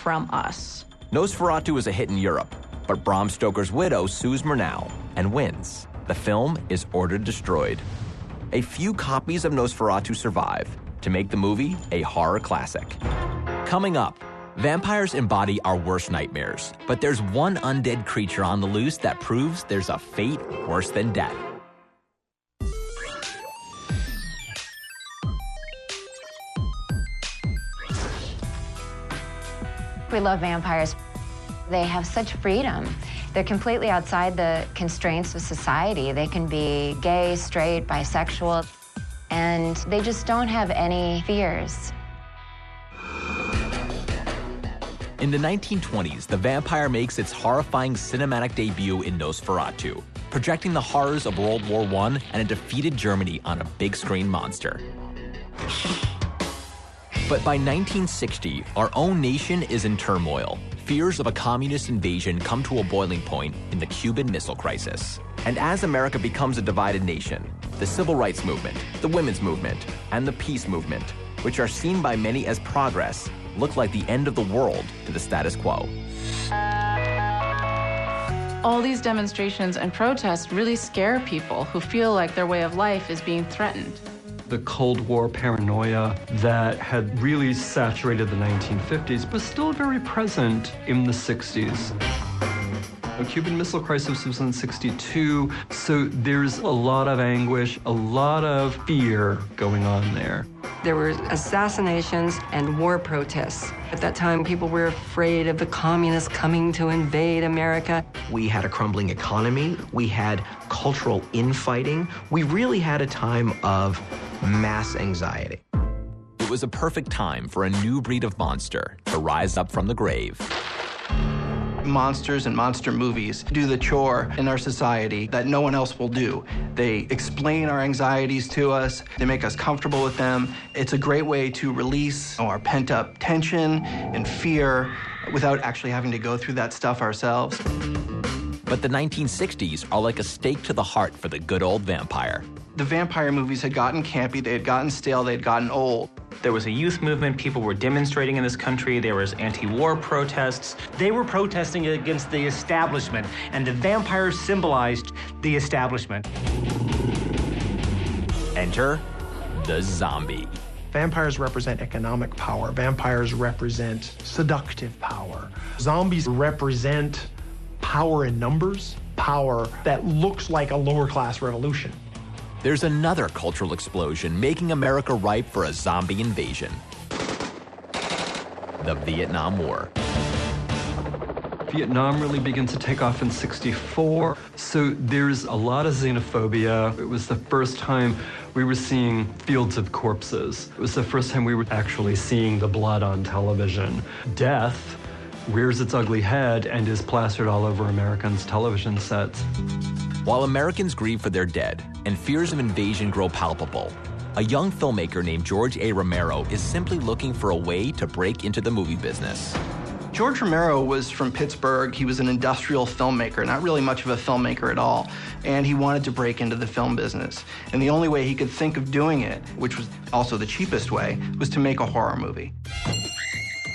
from us. Nosferatu is a hit in Europe, but Bram Stoker's widow sues Murnau and wins. The film is ordered destroyed. A few copies of Nosferatu survive to make the movie a horror classic. Coming up, vampires embody our worst nightmares, but there's one undead creature on the loose that proves there's a fate worse than death. We love vampires. They have such freedom. They're completely outside the constraints of society. They can be gay, straight, bisexual, and they just don't have any fears. In the 1920s, the vampire makes its horrifying cinematic debut in Nosferatu, projecting the horrors of World War I and a defeated Germany on a big screen monster. But by 1960, our own nation is in turmoil. Fears of a communist invasion come to a boiling point in the Cuban Missile Crisis. And as America becomes a divided nation, the civil rights movement, the women's movement, and the peace movement, which are seen by many as progress, look like the end of the world to the status quo. All these demonstrations and protests really scare people who feel like their way of life is being threatened. The Cold War paranoia that had really saturated the 1950s was still very present in the 60s. The Cuban Missile Crisis was in '62, so there's a lot of anguish, a lot of fear going on there. There were assassinations and war protests. At that time, people were afraid of the communists coming to invade America. We had a crumbling economy. We had cultural infighting. We really had a time of mass anxiety. It was a perfect time for a new breed of monster to rise up from the grave. Monsters and monster movies do the chore in our society that no one else will do. They explain our anxieties to us. They make us comfortable with them. It's a great way to release our pent-up tension and fear without actually having to go through that stuff ourselves. But the 1960s are like a stake to the heart for the good old vampire. The vampire movies had gotten campy, they had gotten stale, they had gotten old. There was a youth movement, people were demonstrating in this country, there was anti-war protests. They were protesting against the establishment, and the vampires symbolized the establishment. Enter the zombie. Vampires represent economic power. Vampires represent seductive power. Zombies represent power in numbers, power that looks like a lower class revolution. There's another cultural explosion making America ripe for a zombie invasion. The Vietnam War. Vietnam really begins to take off in '64, so there's a lot of xenophobia. It was the first time we were seeing fields of corpses. It was the first time we were actually seeing the blood on television. Death rears its ugly head and is plastered all over Americans' television sets. While Americans grieve for their dead and fears of invasion grow palpable, a young filmmaker named George A. Romero is simply looking for a way to break into the movie business. George Romero was from Pittsburgh. He was an industrial filmmaker, not really much of a filmmaker at all. And he wanted to break into the film business. And the only way he could think of doing it, which was also the cheapest way, was to make a horror movie.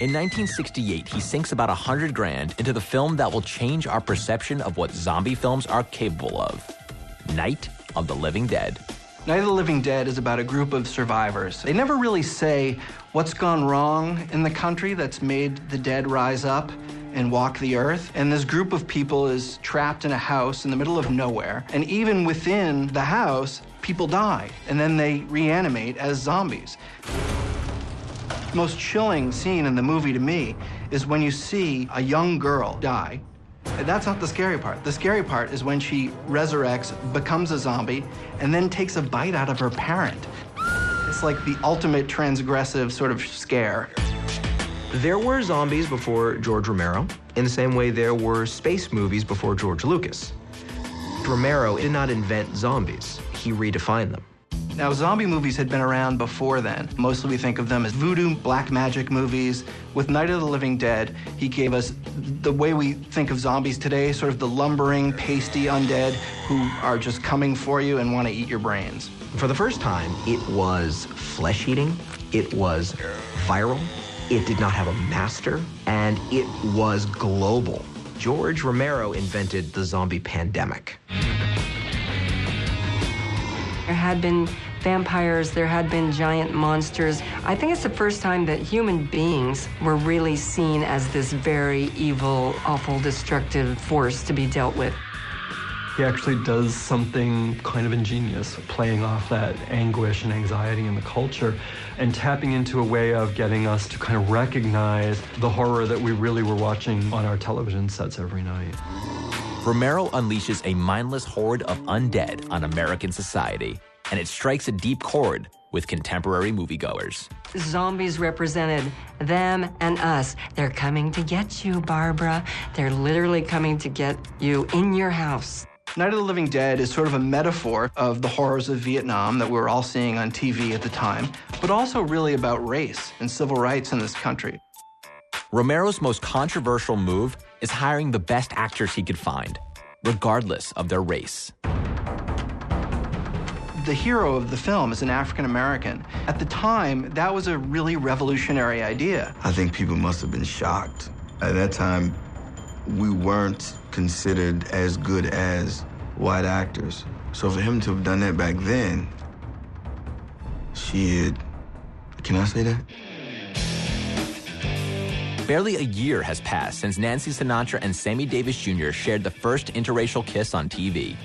In 1968, he sinks about $100,000 into the film that will change our perception of what zombie films are capable of. Night of the Living Dead. Night of the Living Dead is about a group of survivors. They never really say what's gone wrong in the country that's made the dead rise up and walk the earth. And this group of people is trapped in a house in the middle of nowhere. And even within the house, people die. And then they reanimate as zombies. The most chilling scene in the movie to me is when you see a young girl die. And that's not the scary part. The scary part is when she resurrects, becomes a zombie, and then takes a bite out of her parent. It's like the ultimate transgressive sort of scare. There were zombies before George Romero, in the same way there were space movies before George Lucas. Romero did not invent zombies, he redefined them. Now, zombie movies had been around before then. Mostly we think of them as voodoo, black magic movies. With Night of the Living Dead, he gave us the way we think of zombies today, sort of the lumbering, pasty undead who are just coming for you and want to eat your brains. For the first time, it was flesh-eating, it was viral, It did not have a master, and it was global. George Romero invented the zombie pandemic. There had been vampires, there had been giant monsters. I think it's the first time that human beings were really seen as this very evil, awful, destructive force to be dealt with. He actually does something kind of ingenious, playing off that anguish and anxiety in the culture and tapping into a way of getting us to kind of recognize the horror that we really were watching on our television sets every night. Romero unleashes a mindless horde of undead on American society, and it strikes a deep chord with contemporary moviegoers. Zombies represented them and us. They're coming to get you, Barbara. They're literally coming to get you in your house. Night of the Living Dead is sort of a metaphor of the horrors of Vietnam that we were all seeing on TV at the time, but also really about race and civil rights in this country. Romero's most controversial move is hiring the best actors he could find, regardless of their race. The hero of the film is an African American. At the time, that was a really revolutionary idea. I think people must have been shocked. At that time, we weren't considered as good as white actors. So for him to have done that back then, shit, can I say that? Barely a year has passed since Nancy Sinatra and Sammy Davis Jr. shared the first interracial kiss on TV.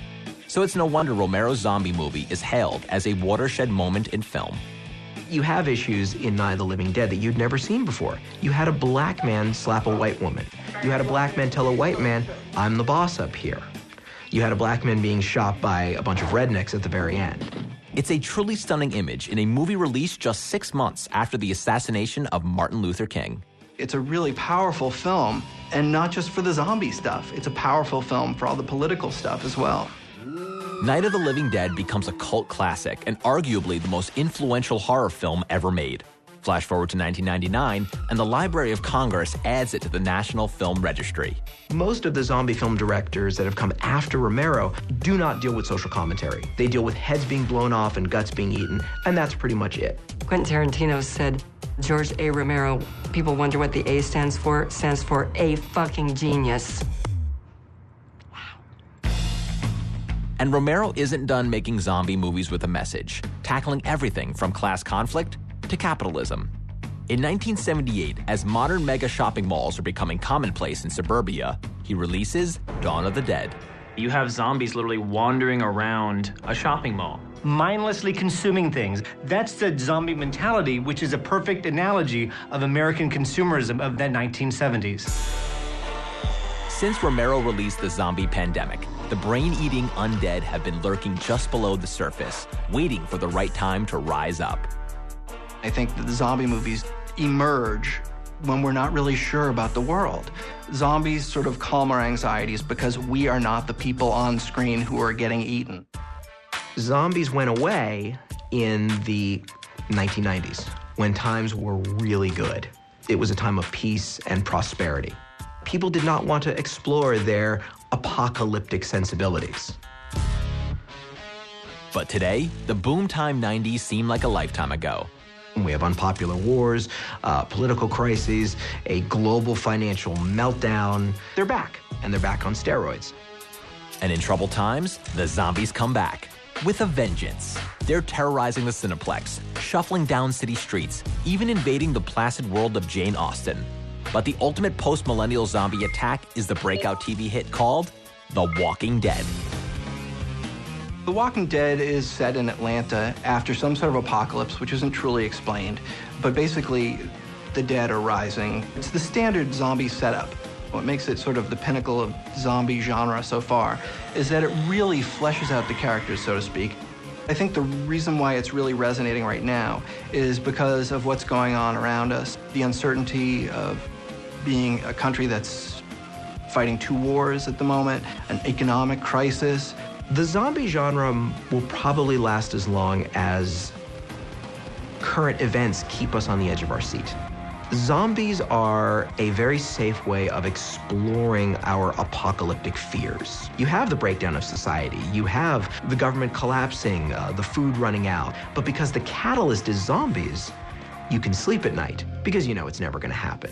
So it's no wonder Romero's zombie movie is hailed as a watershed moment in film. You have issues in Night of the Living Dead that you'd never seen before. You had a black man slap a white woman. You had a black man tell a white man, I'm the boss up here. You had a black man being shot by a bunch of rednecks at the very end. It's a truly stunning image in a movie released just 6 months after the assassination of Martin Luther King. It's a really powerful film, and not just for the zombie stuff. It's a powerful film for all the political stuff as well. Night of the Living Dead becomes a cult classic and arguably the most influential horror film ever made. Flash forward to 1999, and the Library of Congress adds it to the National Film Registry. Most of the zombie film directors that have come after Romero do not deal with social commentary. They deal with heads being blown off and guts being eaten, and that's pretty much it. Quentin Tarantino said, George A. Romero, people wonder what the A stands for. It stands for a fucking genius. And Romero isn't done making zombie movies with a message, tackling everything from class conflict to capitalism. In 1978, as modern mega shopping malls are becoming commonplace in suburbia, he releases Dawn of the Dead. You have zombies literally wandering around a shopping mall. Mindlessly consuming things. That's the zombie mentality, which is a perfect analogy of American consumerism of the 1970s. Since Romero released The Zombie Pandemic, the brain-eating undead have been lurking just below the surface, waiting for the right time to rise up. I think that the zombie movies emerge when we're not really sure about the world. Zombies sort of calm our anxieties because we are not the people on screen who are getting eaten. Zombies went away in the 1990s, when times were really good. It was a time of peace and prosperity. People did not want to explore their apocalyptic sensibilities. But today, the boom time 90s seem like a lifetime ago. We have unpopular wars, political crises, a global financial meltdown. They're back, and they're back on steroids. And in troubled times, the zombies come back with a vengeance. They're terrorizing the Cineplex, shuffling down city streets, even invading the placid world of Jane Austen. But the ultimate post-millennial zombie attack is the breakout TV hit called The Walking Dead. The Walking Dead is set in Atlanta after some sort of apocalypse, which isn't truly explained. But basically, the dead are rising. It's the standard zombie setup. What makes it sort of the pinnacle of zombie genre so far is that it really fleshes out the characters, so to speak. I think the reason why it's really resonating right now is because of what's going on around us. The uncertainty of being a country that's fighting 2 wars at the moment, an economic crisis. The zombie genre will probably last as long as current events keep us on the edge of our seat. Zombies are a very safe way of exploring our apocalyptic fears. You have the breakdown of society, you have the government collapsing, the food running out, but because the catalyst is zombies, you can sleep at night because you know it's never going to happen.